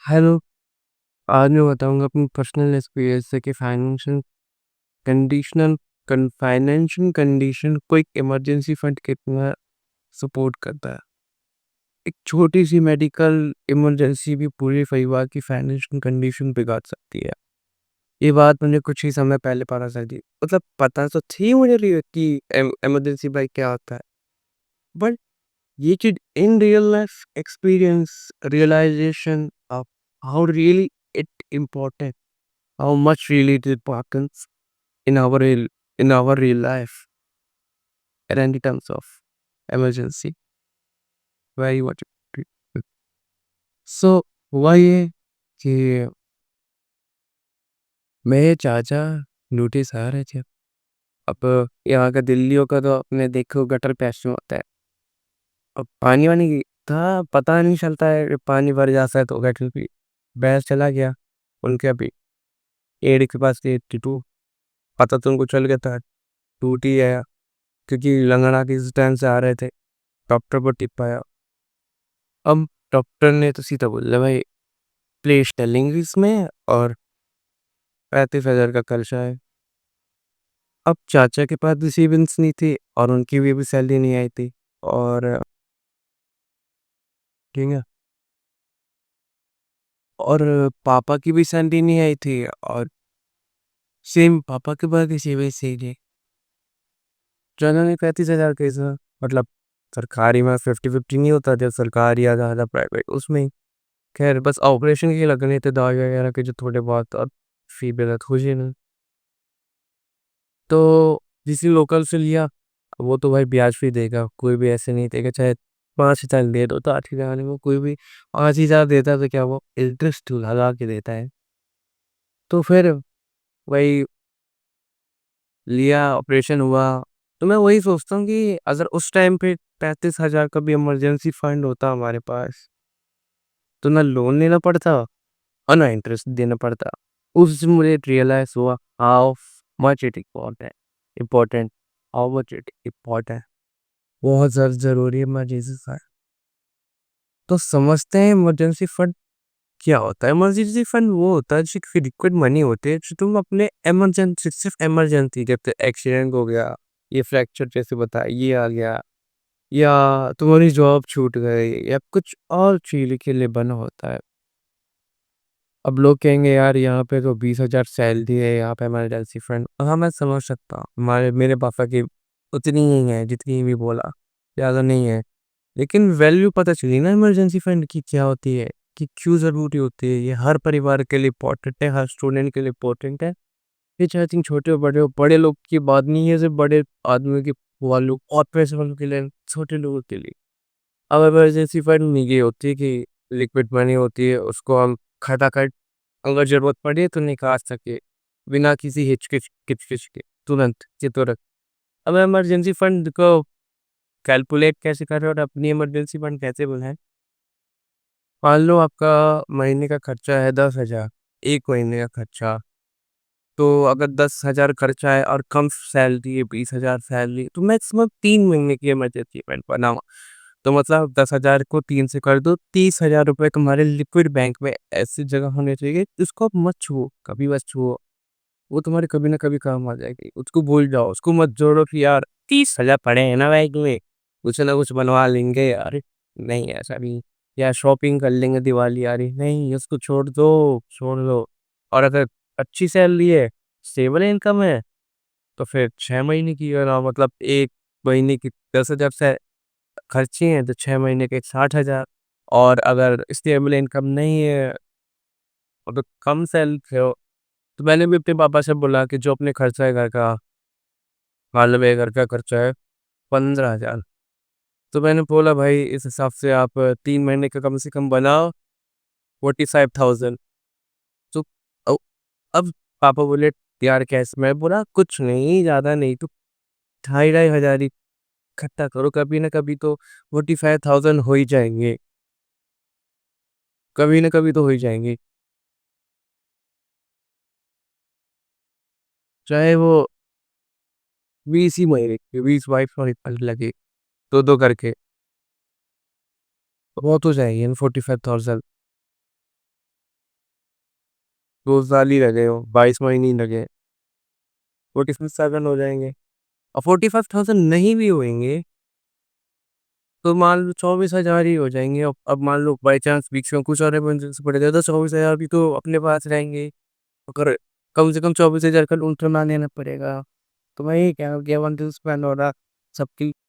Hello, आज मैं बताऊँगा अपनी पर्सनल एक्सपीरियंस से कि कंडीशनल फाइनेंशियल कंडीशन को एक इमरजेंसी फंड कितना सपोर्ट करता है। एक छोटी-सी मेडिकल इमरजेंसी भी पूरे परिवार की फाइनेंशियल कंडीशन बिगाड़ सकती है। ये बात मुझे कुछ ही समय पहले पता चली। मतलब पता तो थी मुझे कि इमरजेंसी भाई क्या होता है। बट ये चीज़ in real life experience realisation of how really it important, how much really it importance in our real life at any terms of emergency. Very much. So हुआ ये कि मेरे चाचा नोटिस आ रहे थे। अब यहाँ का दिल्लियों का तो आपने देखो गटर पैसे में होता है। अब पानी वानी था, पता नहीं चलता है कि पानी भर जाता है तो गटर भी बैग चला गया उनके अभी पेड़ के पास से टूटू। पता तो उनको चल गया था टूट ही गया, क्योंकि लंगड़ा किस टाइम से आ रहे थे। डॉक्टर को टिप पाया। अब डॉक्टर ने तो सीधा बोला भाई प्लेस टेलिंग इसमें और 35,000 का खर्चा है। अब चाचा के पास भी सेविंग्स नहीं थी और उनकी भी अभी सैलरी नहीं आई थी। और ठीक है, और पापा की भी सैलरी नहीं आई थी और सेम पापा के पास भी सेविंग्स नहीं थी। चाचा ने 35,000 कैसा, मतलब सरकारी में 50-50 नहीं होता, जब सरकारी या ज़्यादा प्राइवेट उसमें ही। खैर बस ऑपरेशन के लगने थे दवाई वगैरह के जो थोड़े बहुत, और फी वगैरह कुछ ही नहीं। तो जिस लोकल से लिया, वो तो भाई ब्याज भी देगा, कोई भी ऐसे नहीं देगा। चाहे 5,000 दे दो तो 8,000 में कोई भी 5,000 देता है तो क्या वो इंटरेस्ट लगा के देता है। तो फिर वही लिया, ऑपरेशन हुआ। तो मैं वही सोचता हूँ कि अगर उस टाइम पे 35,000 का भी इमरजेंसी फंड होता हमारे पास, तो ना लोन लेना पड़ता और ना इंटरेस्ट देना पड़ता। उस दिन मुझे रियलाइज हुआ how much it important important how much it important बहुत ज़्यादा ज़रूरी है इमरजेंसी फंड। तो समझते हैं इमरजेंसी फंड क्या होता है। इमरजेंसी फंड वो होता है जो लिक्विड मनी होते हैं, जो तुम अपने इमरजेंसी, सिर्फ इमरजेंसी, जब एक्सीडेंट हो गया, ये फ्रैक्चर जैसे बताया ये आ गया, या तुम्हारी जॉब छूट गई, या कुछ और चीज़ के लिए बना होता है। अब लोग कहेंगे यार यहाँ पे तो 20,000 सैलरी है, यहाँ पे इमरजेंसी फंड। हाँ मैं समझ सकता हूँ, हमारे मेरे पापा की उतनी ही है जितनी भी बोला, ज़्यादा नहीं है। लेकिन वैल्यू पता चली ना इमरजेंसी फंड की क्या होती है, कि क्यों ज़रूरी होती है। ये हर परिवार के लिए इम्पोर्टेंट है, हर स्टूडेंट के लिए इम्पोर्टेंट है। ये चाहे तुम छोटे हो बड़े हो, बड़े लोग की बात नहीं है, सिर्फ बड़े आदमियों की वालों और पैसे वालों के लिए, छोटे लोगों के लिए। अब इमरजेंसी फंड में ये होती है कि लिक्विड मनी होती है, उसको हम खटाखट अगर ज़रूरत पड़े तो निकाल सके, बिना किसी किचकिच के, तुरंत के तुरंत। अब इमरजेंसी फंड को कैलकुलेट कैसे करें और अपनी इमरजेंसी फंड कैसे बनाएँ? मान लो आपका महीने का खर्चा है 10,000, 1 महीने का खर्चा। तो अगर 10,000 खर्चा है और कम सैलरी है, 20,000 सैलरी, तो मैक्सिमम 3 महीने की इमरजेंसी फंड बनाओ। तो मतलब 10,000 को 3 से कर दो, 30,000 रुपए तुम्हारे लिक्विड बैंक में ऐसी जगह होने चाहिए, जिसको आप मत छुओ, कभी मत छुओ। वो तुम्हारे कभी ना कभी काम आ जाएगी। उसको भूल जाओ, उसको मत जोड़ो कि यार 30,000 पड़े हैं ना बैंक में, कुछ ना कुछ बनवा लेंगे यार। नहीं ऐसा नहीं, या शॉपिंग कर लेंगे दिवाली आ रही, नहीं उसको छोड़ दो, छोड़ दो। और अगर अच्छी सैलरी है, स्टेबल इनकम है, तो फिर 6 महीने की मतलब 1 महीने की 10,000 से खर्चे हैं तो 6 महीने के 60,000। और अगर स्टेबल इनकम नहीं है और तो कम सैलरी हो, तो मैंने भी अपने पापा से बोला कि जो अपने खर्चा है घर का, मान लो मेरे घर का खर्चा है 15,000। तो मैंने बोला भाई इस हिसाब से आप 3 महीने का कम से कम बनाओ 45,000। तो अ, अब पापा बोले यार कैसे, मैं बोला कुछ नहीं, ज़्यादा नहीं, तो ढाई ढाई हज़ार ही इकट्ठा करो, कभी ना कभी तो 45,000 हो ही जाएँगे, कभी ना कभी तो हो ही जाएँगे। चाहे वो 20 ही महीने के, 20-22 महीने लगे, 2-2 करके, बहुत हो जाएगी 45,000। 2 साल ही लगे हो, 22 महीने ही लगे, 46,000 हो जाएँगे। और 45,000 नहीं भी होएँगे, तो मान लो 24,000 ही हो जाएँगे। अब मान लो बाय चांस बीच में कुछ और इमरजेंसी पड़ जाए तो 24,000 भी तो अपने पास रहेंगे। अगर कम से कम 24,000 का लोन तो ना लेना पड़ेगा। तो मैं यही कह रहा हूँ कि मंथली स्पेंड हो रहा सबकी